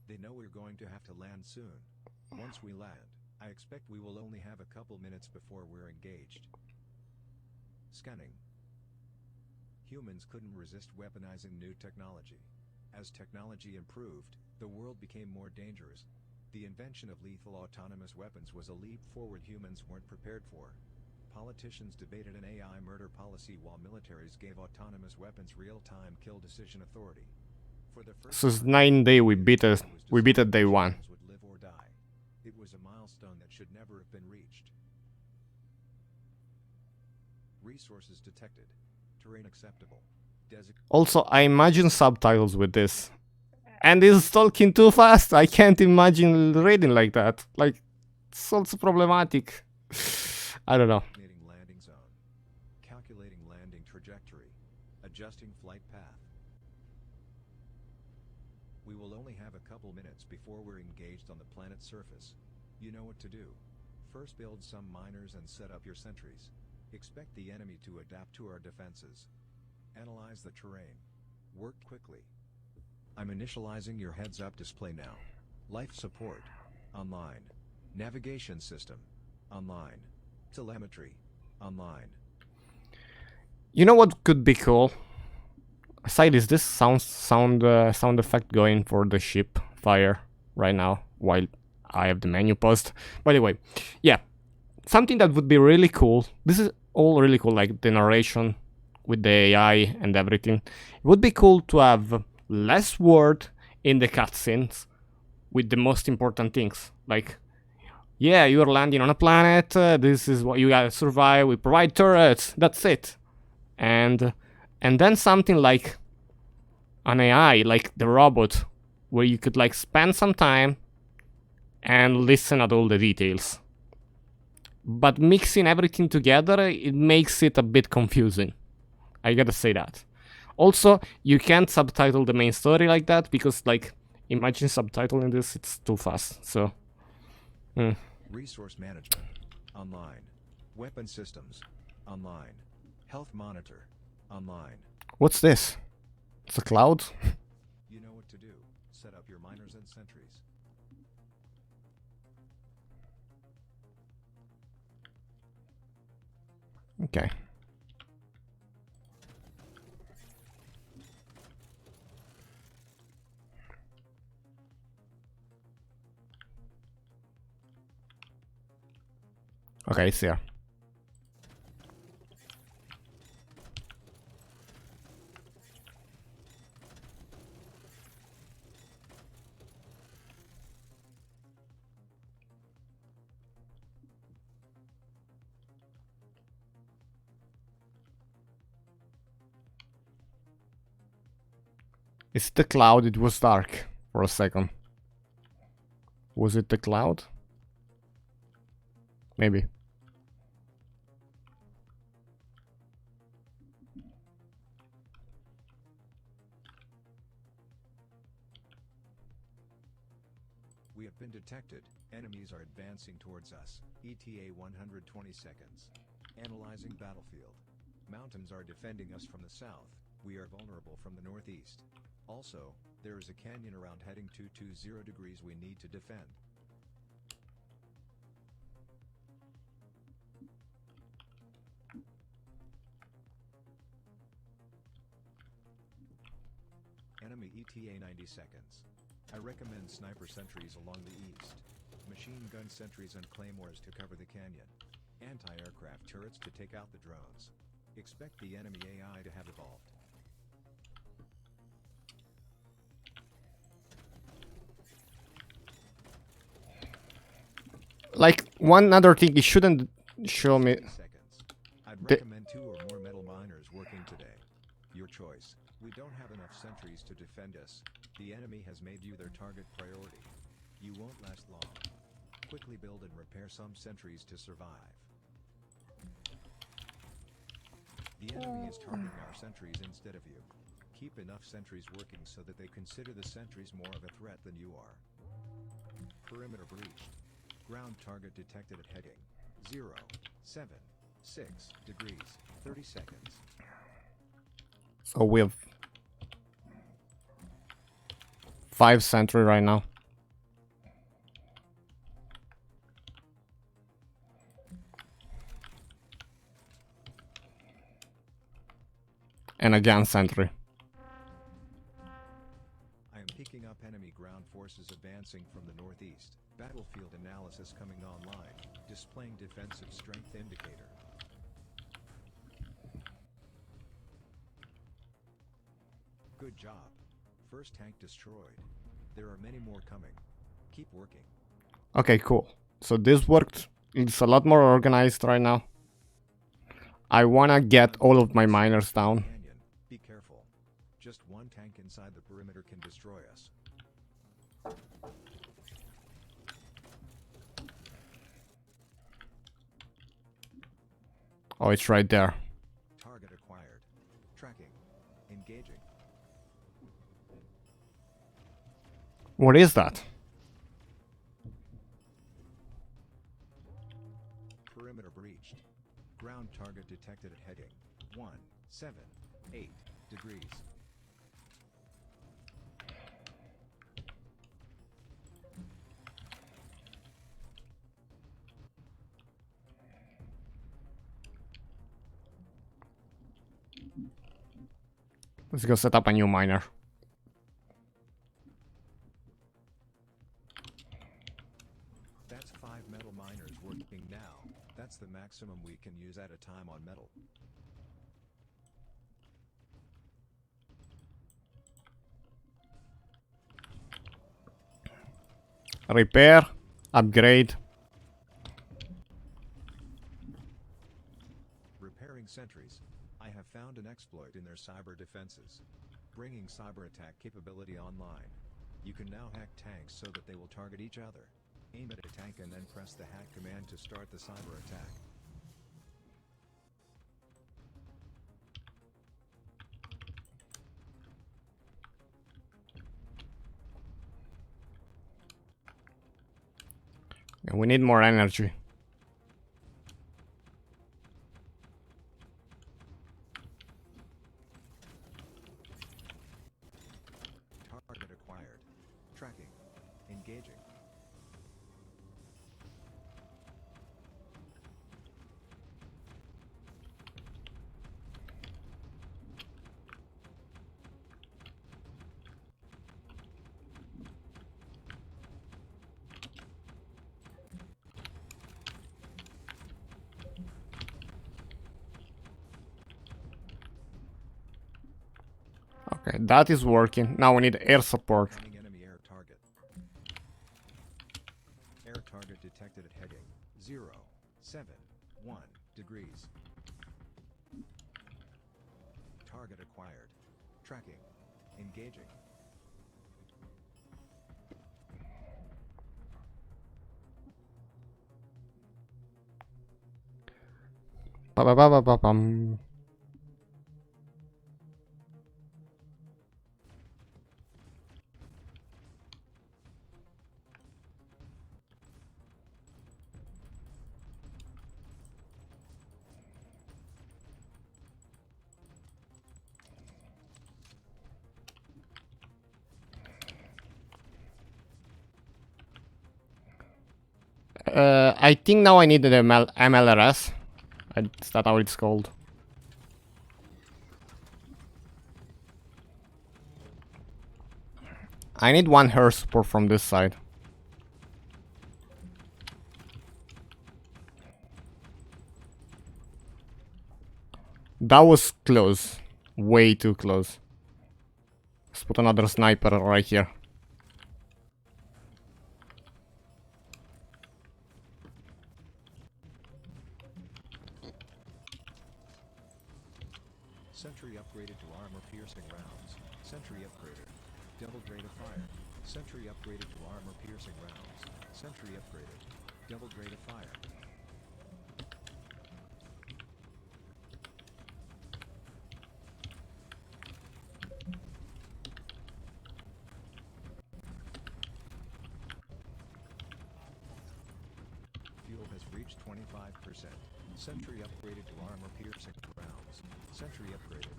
They know we're going to have to land soon. Once we land, I expect we will only have a couple minutes before we're engaged. Scanning. Humans couldn't resist weaponizing new technology. As technology improved, the world became more dangerous. The invention of lethal autonomous weapons was a leap forward humans weren't prepared for. Politicians debated an AI murder policy while militaries gave autonomous weapons real-time kill decision authority. For the first So it's time, 9 day we beat it it. was We beat it decided day which 1. humans would live or die. It was a milestone that should never have been reached. Resources detected. Terrain acceptable. Also, I imagine subtitles with this. And it's talking too fast. I can't imagine reading like that. Like, it's also problematic. I don't know. Designating landing zone. Calculating landing trajectory. Adjusting flight path. We will only have a couple minutes before we're engaged on the planet's surface. You know what to do. First build some miners and set up your sentries. Expect the enemy to adapt to our defenses. Analyze the terrain. Work quickly. I'm initializing your heads-up display now. Life support. Online. Navigation system. Online. Telemetry. Online. You know what could be cool? Aside, is this sound effect going for the ship fire right now while I have the menu paused? By the way, yeah, something that would be really cool. This is all really cool, like the narration with the AI and everything. It would be cool to have less word in the cutscenes with the most important things. Like, yeah, you're landing on a planet. This is what you gotta survive. We provide turrets. That's it. And then something like an AI, like the robot, where you could like spend some time and listen at all the details. But mixing everything together, it makes it a bit confusing. I gotta say that. Also, you can't subtitle the main story like that because, like, imagine subtitling this, it's too fast. So, Resource management. Online. Weapon systems. Online. Health monitor. Online. What's this? It's a cloud? You know what to do. Set up your miners and sentries. Okay. Okay, it's here. Is it the cloud? It was dark for a second. Was it the cloud? Maybe. We have been detected. Enemies are advancing towards us. ETA 120 seconds. Analyzing battlefield. Mountains are defending us from the south. We are vulnerable from the northeast. Also, there is a canyon around heading 220 degrees we need to defend. Enemy ETA 90 seconds. I recommend sniper sentries along the east. Machine gun sentries and claymores to cover the canyon. Anti-aircraft turrets to take out the drones. Expect the enemy AI to have evolved. Like, one other thing, it shouldn't show me... 60 seconds. I'd recommend 2 or more metal miners working today. Your choice. We don't have enough sentries to defend us. The enemy has made you their target priority. You won't last long. Quickly build and repair some sentries to survive. The enemy is targeting our sentries instead of you. Keep enough sentries working so that they consider the sentries more of a threat than you are. Perimeter breached. Ground target detected at heading 0, 7, 6 degrees, 30 seconds. So we have 5 sentry right now. And again sentry. I am picking up enemy ground forces advancing from the northeast. Battlefield analysis coming online, displaying defensive strength indicator. Good job. First tank destroyed. There are many more coming. Keep working. Okay, cool. So this worked. It's a lot more organized right now. I wanna get all of my miners down. Canyon, be careful. Just one tank inside the perimeter can destroy us. Oh, it's right there. Target acquired. Tracking. Engaging. What is that? Perimeter breached. Ground target detected at heading 178 degrees. Let's go set up a new miner. That's 5 metal miners working now. That's the maximum we can use at a time on metal. Repair, upgrade. Repairing sentries. I have found an exploit in their cyber defenses. Bringing cyber attack capability online. You can now hack tanks so that they will target each other. Aim at a tank and then press the hack command to start the cyber attack. And we need more energy. Target acquired. Tracking. Engaging. Okay, that is working. Now we need air support. Incoming enemy air target. Air target detected at heading 071 degrees. Target acquired. Tracking. Engaging. Ba-ba-ba-ba-ba-bum. I think now I need the MLRS. Is that how it's called? I need one air support from this side. That was close. Way too close. Let's put another sniper right here. Sentry upgraded to armor-piercing rounds. Sentry upgraded. Double grade of fire. Sentry upgraded to armor-piercing rounds. Sentry upgraded. Double grade of fire. Fuel has reached 25%. Sentry upgraded to armor-piercing rounds. Sentry upgraded.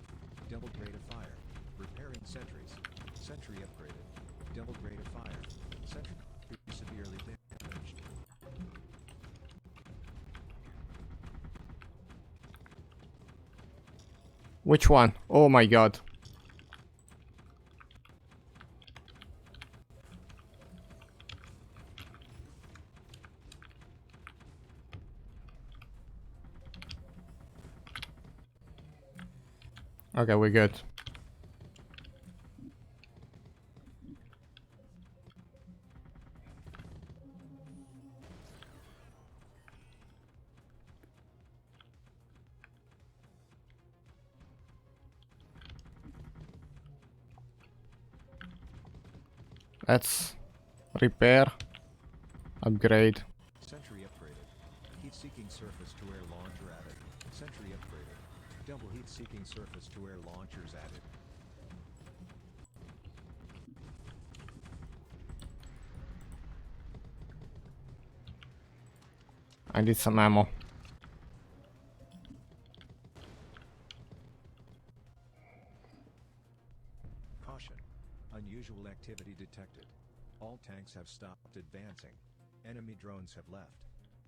Double grade of fire. Repairing sentries. Sentry upgraded. Double grade of fire. Sentry severely damaged. Which one? Oh my god. Okay, we're good. Let's repair, upgrade. Sentry upgraded. Heat-seeking surface-to-air launcher added. Sentry upgraded. Double heat-seeking surface-to-air launchers added. I need some ammo. Caution. Unusual activity detected. All tanks have stopped advancing. Enemy drones have left.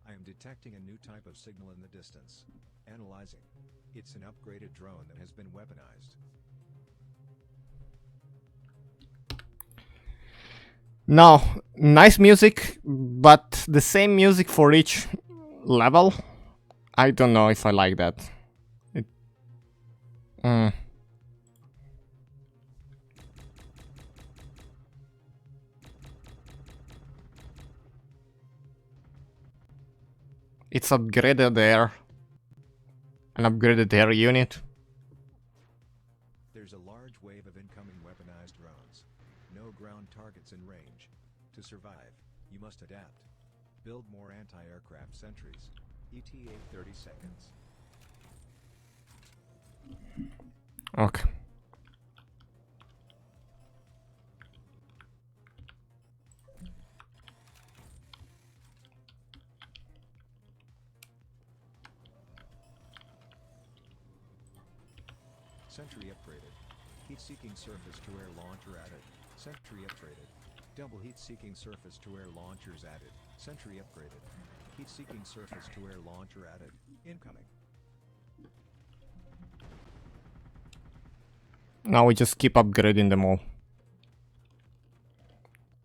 I am detecting a new type of signal in the distance. Analyzing. It's an upgraded drone that has been weaponized. Now, nice music, but the same music for each level? I don't know if I like that. It's upgraded air. An upgraded air unit. There's a large wave of incoming weaponized drones. No ground targets in range. To survive, you must adapt. Build more anti-aircraft sentries. ETA 30 seconds. Okay. Sentry upgraded. Heat-seeking surface-to-air launcher added. Sentry upgraded. Double heat-seeking surface-to-air launchers added. Sentry upgraded. Heat-seeking surface-to-air launcher added. Incoming. Now we just keep upgrading them all.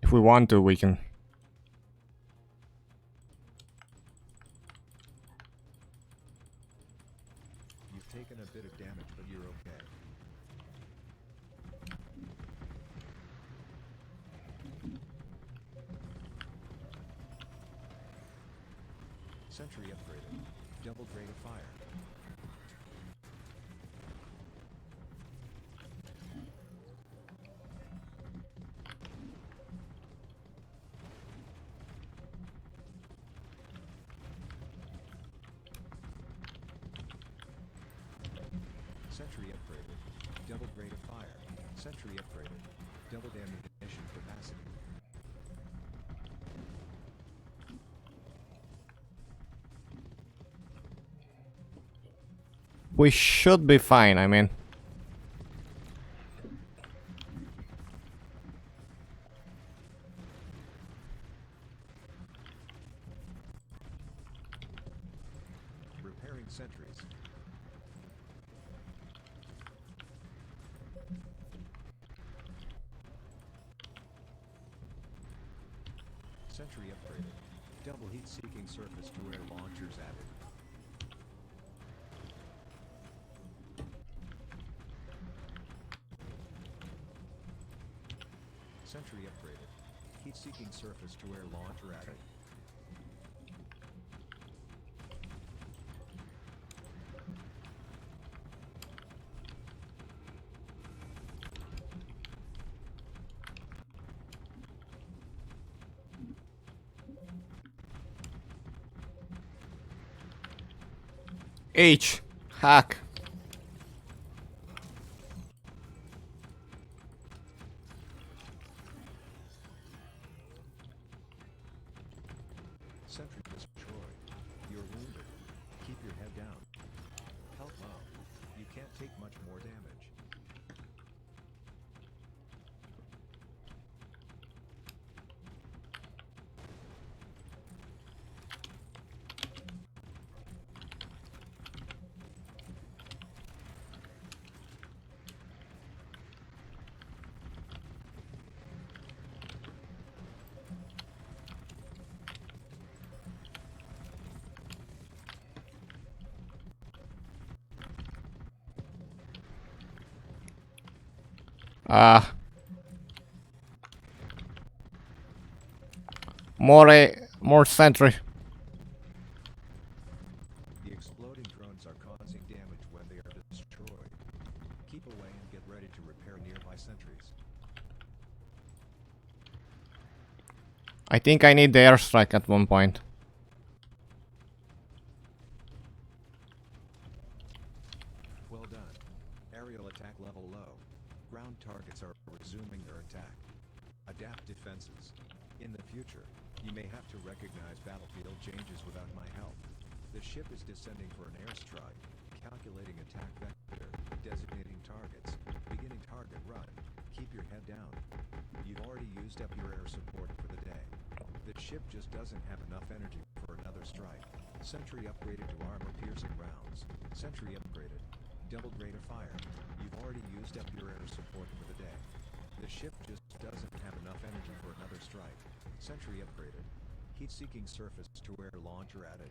If we want to, we can. You've taken a bit of damage, but you're okay. Sentry upgraded. Double rate of fire. Sentry upgraded. Double rate of fire. Sentry upgraded. Double ammunition capacity. We should be fine, I mean. Repairing sentries. Sentry upgraded. Double heat-seeking surface-to-air launchers added. Sentry upgraded. Heat-seeking surface-to-air launcher added. H. Hack. Sentry destroyed. You're wounded. Keep your head down. Help out. You can't take much more damage. More sentry. The exploding drones are causing damage when they are destroyed. Keep away and get ready to repair nearby sentries. I think I need the airstrike at one point. Well done. Aerial attack level low. Ground targets are resuming their attack. Adapt defenses. In the future, you may have to recognize battlefield changes without my help. The ship is descending for an airstrike. Calculating attack vector. Designating targets. Beginning target run. Keep your head down. You've already used up your air support for the day. The ship just doesn't have enough energy for another strike. Sentry upgraded to armor-piercing rounds. Sentry upgraded. Doubled rate of fire. You've already used up your air support for the day. The ship just doesn't have enough energy for another strike. Sentry upgraded. Heat-seeking surface-to-air launcher added.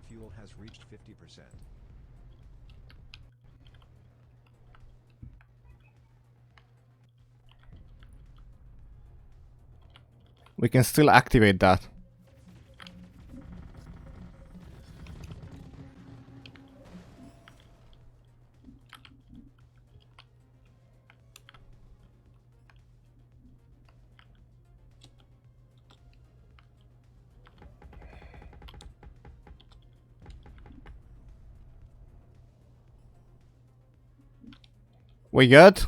Fuel has reached 50%. We can still activate that. We good?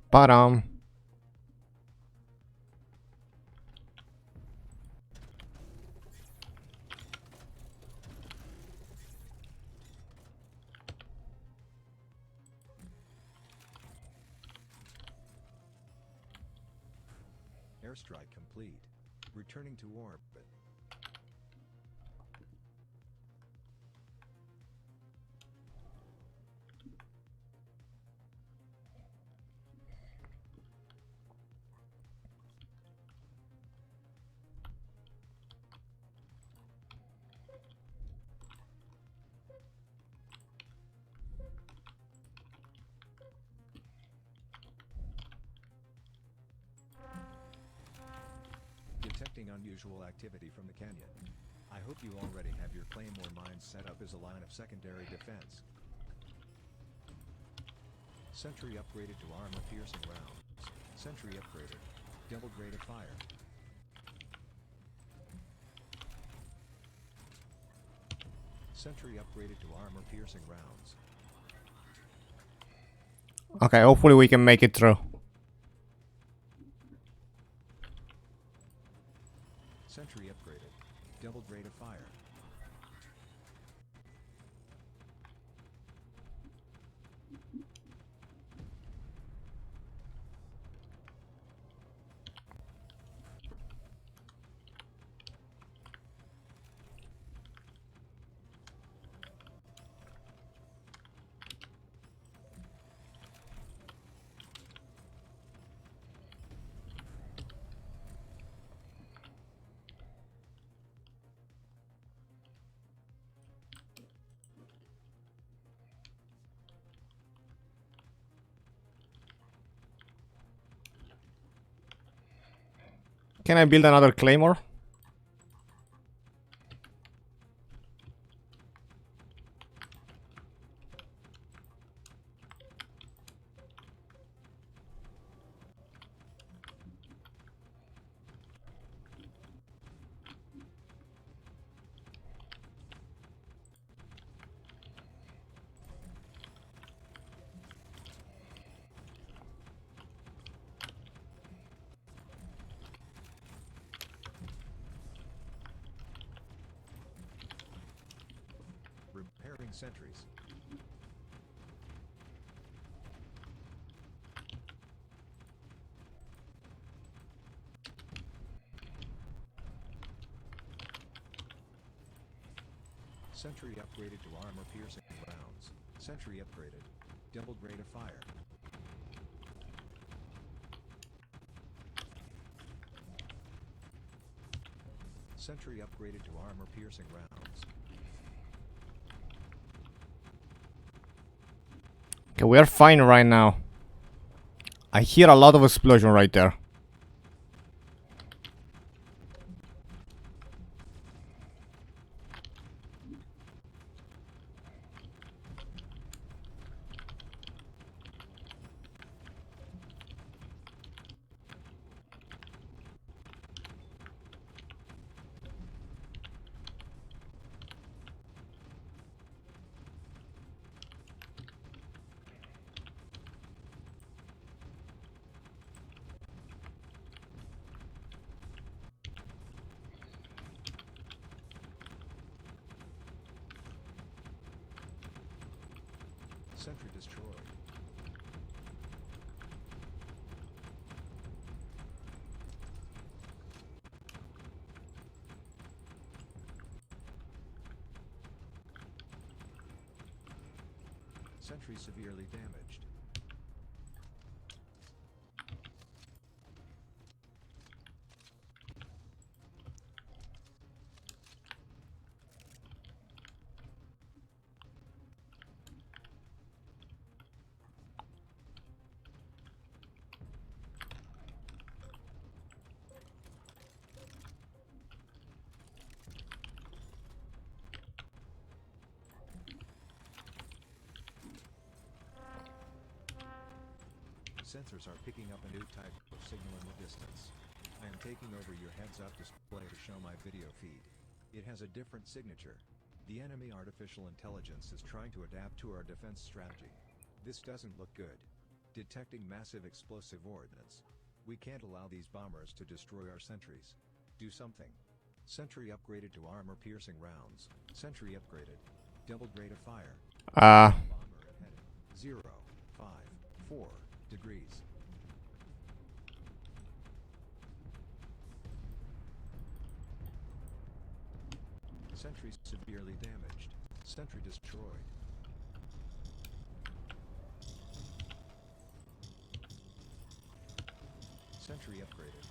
Ba-dum. Airstrike complete. Returning to orbit. Detecting unusual activity from the canyon. I hope you already have your claymore mines set up as a line of secondary defense. Sentry upgraded to armor-piercing rounds. Sentry upgraded. Doubled rate of fire. Sentry upgraded to armor-piercing rounds. Okay, hopefully we can make it through. Sentry upgraded. Doubled rate of fire. Can I build another claymore? Repairing sentries. Sentry upgraded to armor-piercing rounds. Sentry upgraded. Doubled rate of fire. Sentry upgraded to armor-piercing rounds. Okay, we are fine right now. I hear a lot of explosion right there. Sentry destroyed. Sentry severely damaged. Sensors are picking up a new type of signal in the distance. I am taking over your heads-up display to show my video feed. It has a different signature. The enemy artificial intelligence is trying to adapt to our defense strategy. This doesn't look good. Detecting massive explosive ordnance. We can't allow these bombers to destroy our sentries. Do something. Sentry upgraded to armor-piercing rounds. Sentry upgraded. Doubled rate of fire. Bomber at heading 0, 5, 4 degrees. Sentry severely damaged. Sentry destroyed. Sentry upgraded.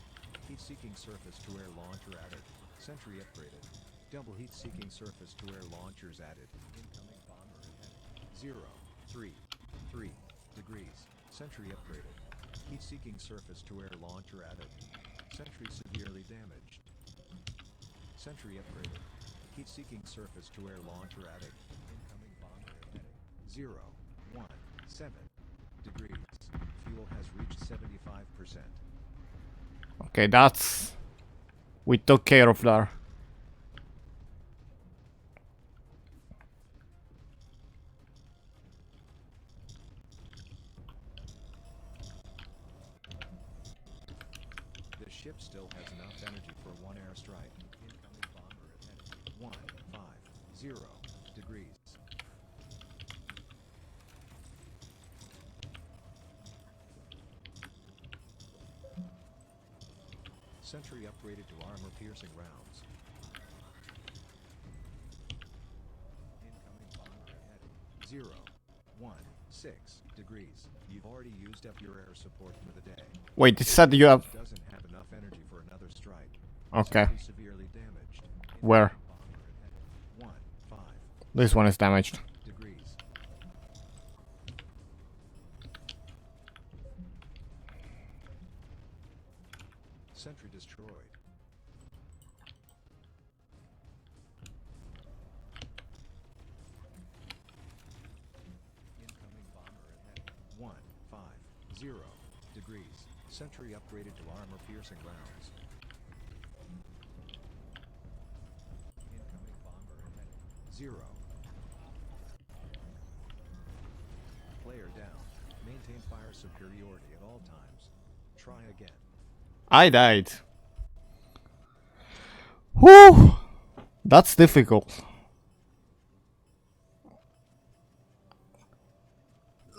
Heat-seeking surface-to-air launcher added. Sentry upgraded. Double heat-seeking surface-to-air launchers added. Incoming bomber at heading 0, 3, 3 degrees. Sentry upgraded. Heat-seeking surface-to-air launcher added. Sentry severely damaged. Sentry upgraded. Heat-seeking surface-to-air launcher added. Incoming bomber at heading 0, 1, 7 degrees. Fuel has reached 75%. Okay, that's... we took care of that. The ship still has enough energy for one airstrike. Incoming bomber at heading 1, 5, 0 degrees. Sentry upgraded to armor-piercing rounds. Incoming bomber at heading 0, 1, 6 degrees. You've already used up your air support for the day. Wait, it said you have... Doesn't have enough energy for another strike. Okay. Sentry severely damaged. Where? Bomber at heading 1, 5 This one is damaged. degrees. Sentry destroyed. Incoming bomber at heading 1, 5 0 degrees. Sentry upgraded to armor-piercing rounds. Incoming bomber at heading 0. Player down. Maintain fire superiority at all times. Try again. I died. Whew! That's difficult.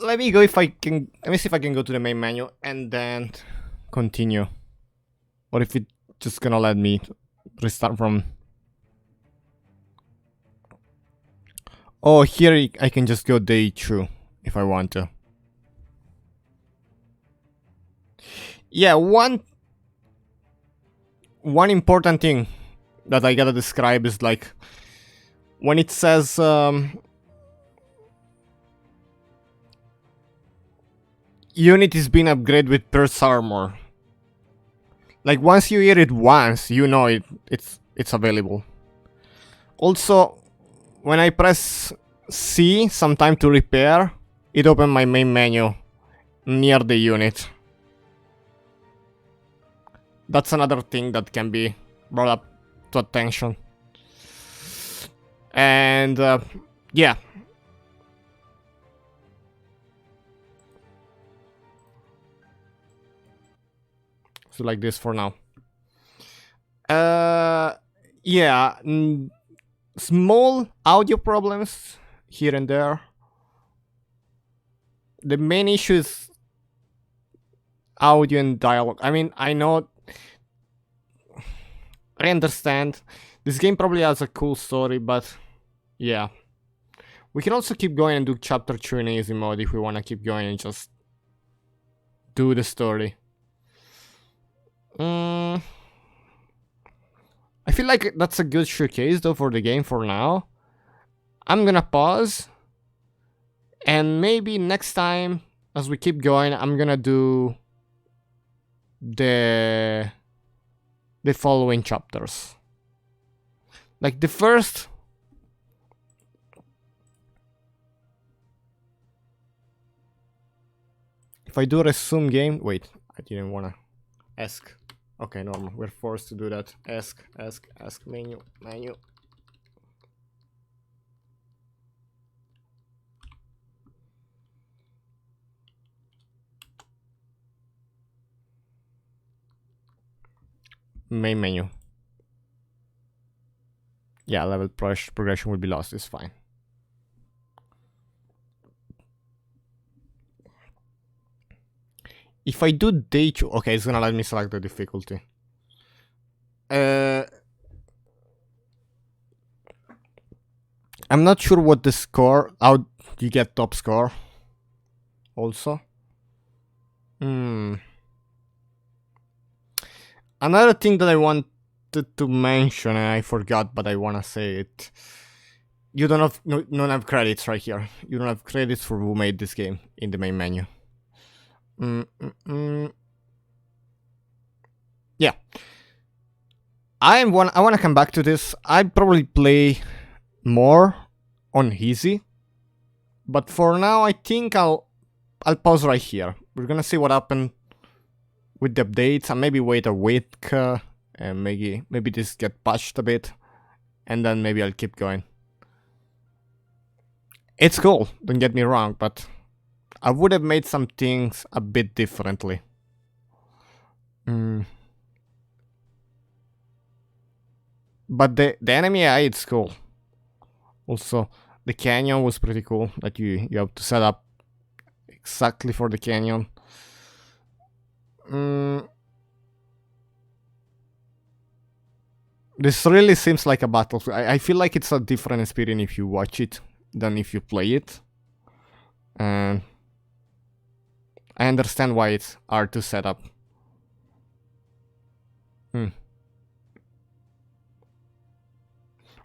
Let me go if I can... let me see if I can go to the main menu and then continue. Or if it's just gonna let me restart from... oh, here I can just go day 2 if I want to. Yeah, one important thing that I gotta describe is like when it says unit is being upgraded with Pierce armor. Like once you hear it once, you know it's available. Also, when I press C sometime to repair, it opens my main menu near the unit. That's another thing that can be brought up to attention. And yeah. So like this for now. Yeah, small audio problems here and there. the main issue is audio and dialogue. I mean, I know, I understand. This game probably has a cool story, but yeah. We can also keep going and do chapter 2 in easy mode if we want to keep going and just do the story. I feel like that's a good showcase though for the game for now. I'm gonna pause, and maybe next time as we keep going I'm gonna do the following chapters. Like the first, if I do resume game, wait, I didn't wanna ask. Okay, normal, we're forced to do that. Ask, menu. Main menu. Yeah, level progression will be lost, it's fine. If I do day 2, okay, it's gonna let me select the difficulty. I'm not sure what the score, how you get top score. Also. Another thing that I wanted to mention, and I forgot, but I wanna say it. You don't have credits right here. You don't have credits for who made this game in the main menu. Yeah. I wanna come back to this. I'd probably play more on easy, but for now I think I'll pause right here. We're gonna see what happened with the updates, and maybe wait a week, and maybe this get patched a bit, and then maybe I'll keep going. It's cool, don't get me wrong, but I would have made some things a bit differently. But the enemy AI, it's cool. Also, the canyon was pretty cool, that you have to set up exactly for the canyon. This really seems like a battlefield. I feel like it's a different experience if you watch it than if you play it. And I understand why it's hard to set up.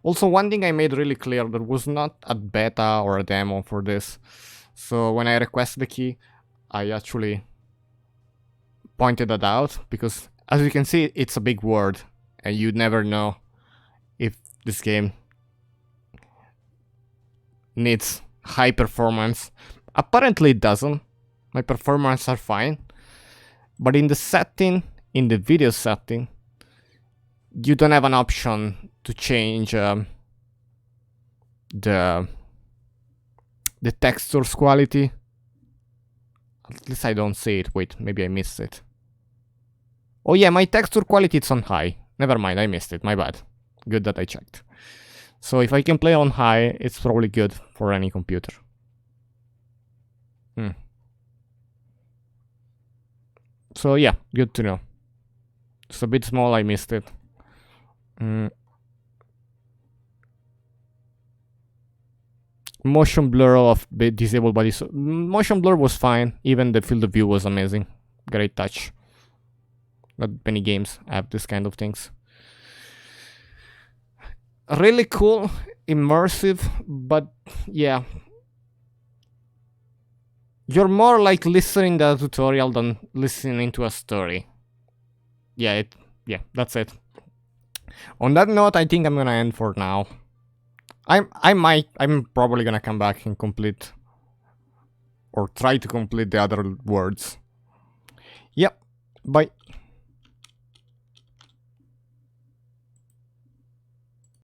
Also, one thing I made really clear, there was not a beta or a demo for this. So when I requested the key, I actually pointed that out, because as you can see, it's a big word, and you'd never know if this game needs high performance. Apparently it doesn't. My performance are fine. But in the setting, in the video setting, you don't have an option to change the textures quality. At least I don't see it. Wait, maybe I missed it. Oh yeah, my texture quality is on high. Never mind, I missed it, my bad. Good that I checked. So if I can play on high, it's probably good for any computer. So yeah, good to know. It's a bit small, I missed it. Motion blur of disabled bodies. Motion blur was fine. Even the field of view was amazing. Great touch. Not many games have this kind of things. Really cool, immersive, but yeah. You're more like listening to a tutorial than listening to a story. Yeah, that's it. On that note, I think I'm gonna end for now. I'm probably gonna come back and complete, or try to complete the other words. Yep, bye.